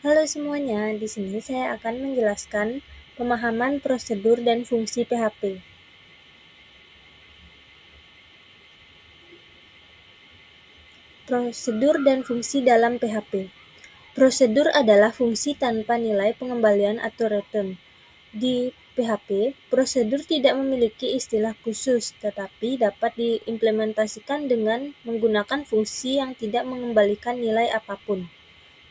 Halo semuanya, di sini saya akan menjelaskan pemahaman prosedur dan fungsi PHP. Prosedur dan fungsi dalam PHP. Prosedur adalah fungsi tanpa nilai pengembalian atau return. Di PHP, prosedur tidak memiliki istilah khusus, tetapi dapat diimplementasikan dengan menggunakan fungsi yang tidak mengembalikan nilai apapun.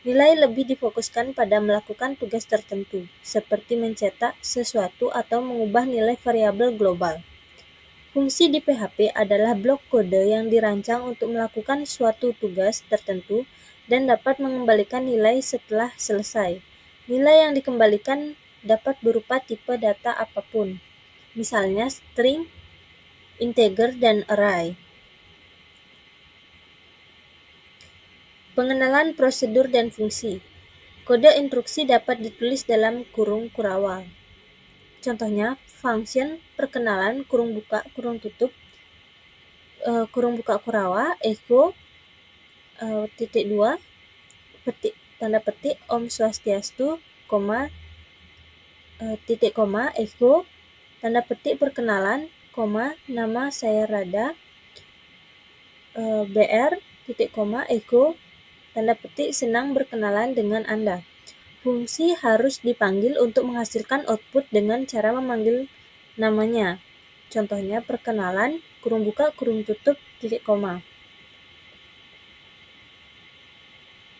Nilai lebih difokuskan pada melakukan tugas tertentu, seperti mencetak sesuatu atau mengubah nilai variabel global. Fungsi di PHP adalah blok kode yang dirancang untuk melakukan suatu tugas tertentu dan dapat mengembalikan nilai setelah selesai. Nilai yang dikembalikan dapat berupa tipe data apapun, misalnya string, integer, dan array. Pengenalan prosedur dan fungsi. Kode instruksi dapat ditulis dalam kurung kurawal. Contohnya, function perkenalan kurung buka kurung tutup kurung buka kurawa echo (2) petik tanda petik Om Swastiastu, titik koma echo tanda petik perkenalan, nama saya Rada, BR titik koma echo tanda petik senang berkenalan dengan Anda. Fungsi harus dipanggil untuk menghasilkan output dengan cara memanggil namanya. Contohnya perkenalan, kurung buka, kurung tutup, titik koma.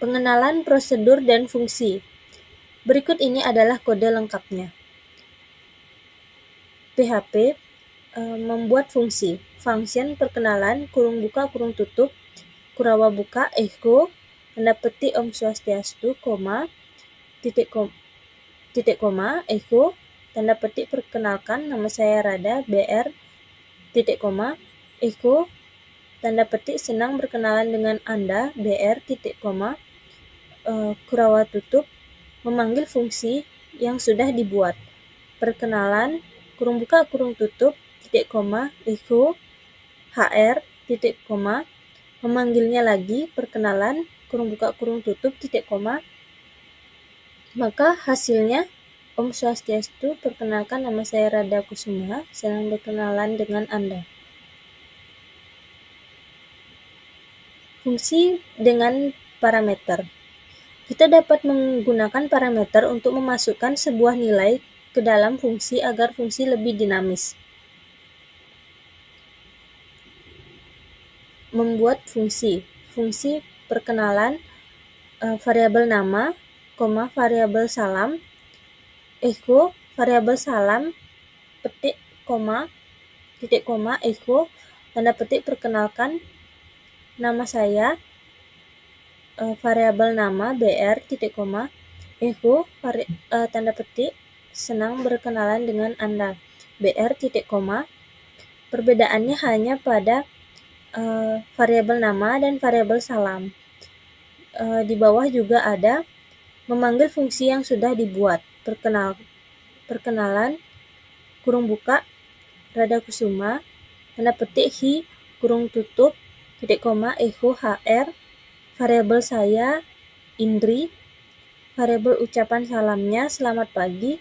Pengenalan prosedur dan fungsi. Berikut ini adalah kode lengkapnya. PHP membuat fungsi. Function perkenalan, kurung buka, kurung tutup, kurawa buka, echo, tanda petik Om Swastiastu, titik koma, echo, tanda petik perkenalkan, nama saya Rada, BR, titik koma, echo, tanda petik senang berkenalan dengan Anda, BR, titik koma, kurawa tutup, memanggil fungsi yang sudah dibuat. Perkenalan, kurung buka, kurung tutup, titik koma, echo, HR, titik koma, memanggilnya lagi, perkenalan, kurung buka, kurung tutup, titik koma, maka hasilnya Om Swastiastu, perkenalkan nama saya Rada Kusuma, senang berkenalan dengan Anda. Fungsi dengan parameter. Kita dapat menggunakan parameter untuk memasukkan sebuah nilai ke dalam fungsi agar fungsi lebih dinamis. Membuat fungsi. Fungsi perkenalan, variabel nama, variabel salam, echo, variabel salam, petik, titik koma, echo, tanda petik perkenalkan, nama saya, variabel nama, BR, titik koma, echo, tanda petik, senang berkenalan dengan Anda, BR, titik koma. Perbedaannya hanya pada variabel nama dan variabel salam. Di bawah juga ada memanggil fungsi yang sudah dibuat. Perkenalan, kurung buka, Rada Kusuma, tanda petik hi, kurung tutup, titik koma, echo, HR, variabel saya, Indri, variabel ucapan salamnya, selamat pagi,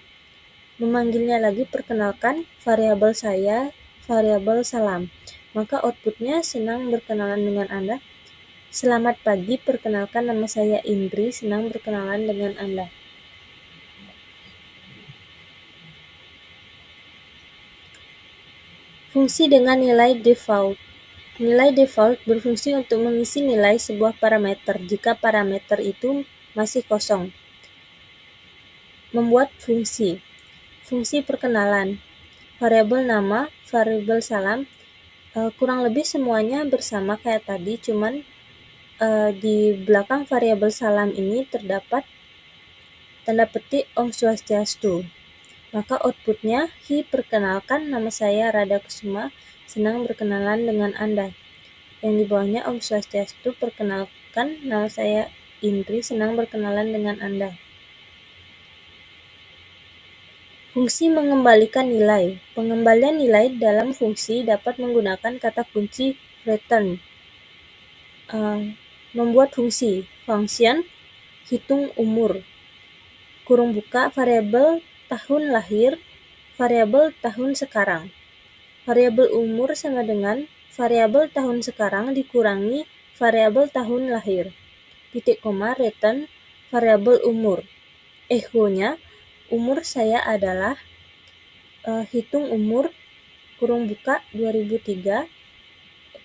memanggilnya lagi, perkenalkan, variabel saya, variabel salam. Maka outputnya senang berkenalan dengan Anda. Selamat pagi, perkenalkan nama saya Indri, senang berkenalan dengan Anda. Fungsi dengan nilai default. Nilai default berfungsi untuk mengisi nilai sebuah parameter jika parameter itu masih kosong. Membuat fungsi. Fungsi perkenalan. Variabel nama, variabel salam, kurang lebih semuanya bersama kayak tadi, cuman di belakang variabel salam ini terdapat tanda petik Om Swastiastu. Maka outputnya, hi, perkenalkan, nama saya Rada Kusuma, senang berkenalan dengan Anda. Yang di bawahnya Om Swastiastu, perkenalkan, nama saya Indri, senang berkenalan dengan Anda. Fungsi mengembalikan nilai. Pengembalian nilai dalam fungsi dapat menggunakan kata kunci return. Membuat fungsi. Function, hitung umur. kurung buka variabel tahun lahir, variabel tahun sekarang. Variabel umur sama dengan variabel tahun sekarang dikurangi variabel tahun lahir. Titik koma, return variabel umur. Echo-nya, umur saya adalah hitung umur kurung buka 2003,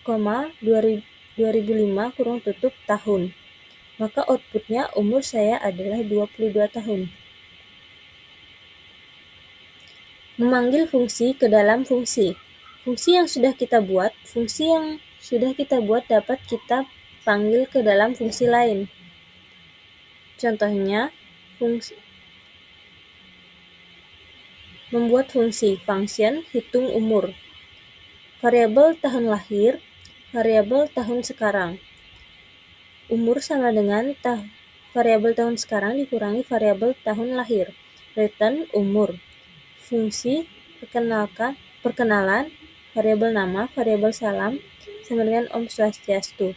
2005 kurung tutup tahun. Maka outputnya umur saya adalah 22 tahun. Memanggil fungsi ke dalam fungsi. Fungsi yang sudah kita buat dapat kita panggil ke dalam fungsi lain. Contohnya, membuat fungsi function hitung umur. Variabel tahun lahir, variabel tahun sekarang. Umur sama dengan variabel tahun sekarang dikurangi variabel tahun lahir. Return umur. Fungsi perkenalan, variabel nama, variabel salam, sama dengan Om Swastiastu.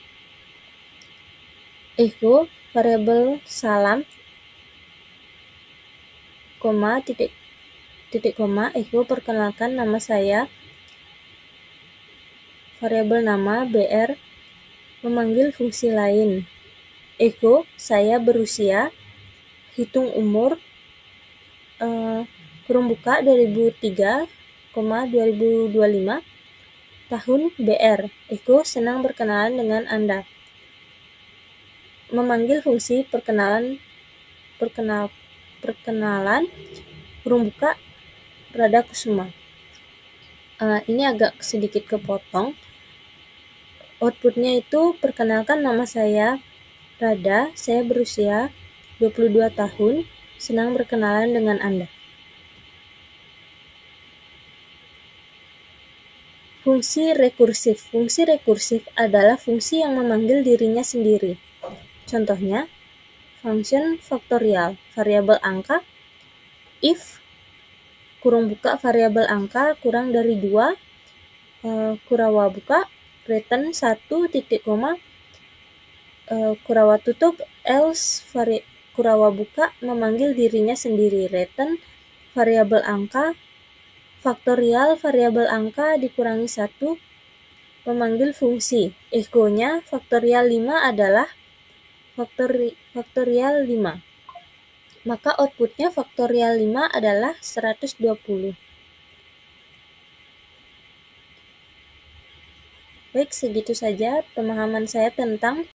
Echo, variabel salam, koma, titik koma, echo, perkenalkan nama saya, variabel nama, BR, memanggil fungsi lain. Echo, saya berusia, hitung umur, kurung buka 2003, 2025, tahun BR. Echo senang berkenalan dengan Anda. Memanggil fungsi perkenalan, kurung buka Rada Kusuma. Ini agak sedikit kepotong. Outputnya itu, perkenalkan nama saya Rada, saya berusia 22 tahun, senang berkenalan dengan Anda. Fungsi rekursif. Fungsi rekursif adalah fungsi yang memanggil dirinya sendiri. Contohnya, function faktorial, variabel angka, if kurung buka variabel angka kurang dari 2, kurawa buka, return 1, titik koma, kurawa tutup, else kurawa buka memanggil dirinya sendiri, return variabel angka, faktorial variabel angka dikurangi 1, memanggil fungsi. Echo-nya faktorial 5 adalah faktorial 5. Maka outputnya faktorial 5 adalah 120. Baik, segitu saja pemahaman saya tentang